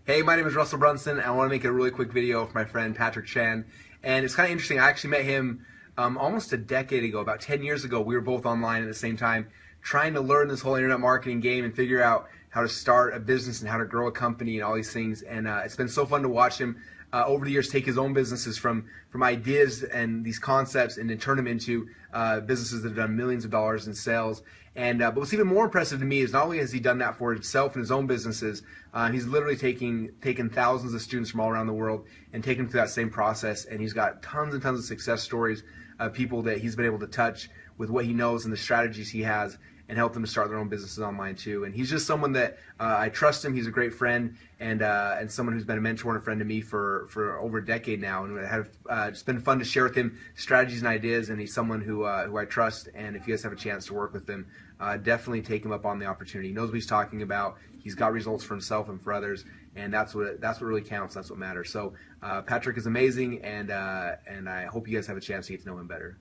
Hey, my name is Russell Brunson, and I want to make a really quick video for my friend Patrick Chan. And it's kind of interesting. I actually met him almost a decade ago, about 10 years ago. We were both online at the same time, trying to learn this whole internet marketing game and figure out how to start a business and how to grow a company and all these things. And it's been so fun to watch him over the years take his own businesses from ideas and these concepts and then turn them into businesses that have done millions of dollars in sales. And but what's even more impressive to me is not only has he done that for himself and his own businesses, he's literally taken thousands of students from all around the world and taken them through that same process. And he's got tons and tons of success stories of people that he's been able to touch with what he knows and the strategies he has, and help them to start their own businesses online too. And he's just someone that I trust him. He's a great friend and someone who's been a mentor and a friend to me for over a decade now. And it's been fun to share with him strategies and ideas. And he's someone who I trust. And if you guys have a chance to work with him, definitely take him up on the opportunity. He knows what he's talking about. He's got results for himself and for others, and that's what really counts. That's what matters. So Patrick is amazing, and I hope you guys have a chance to get to know him better.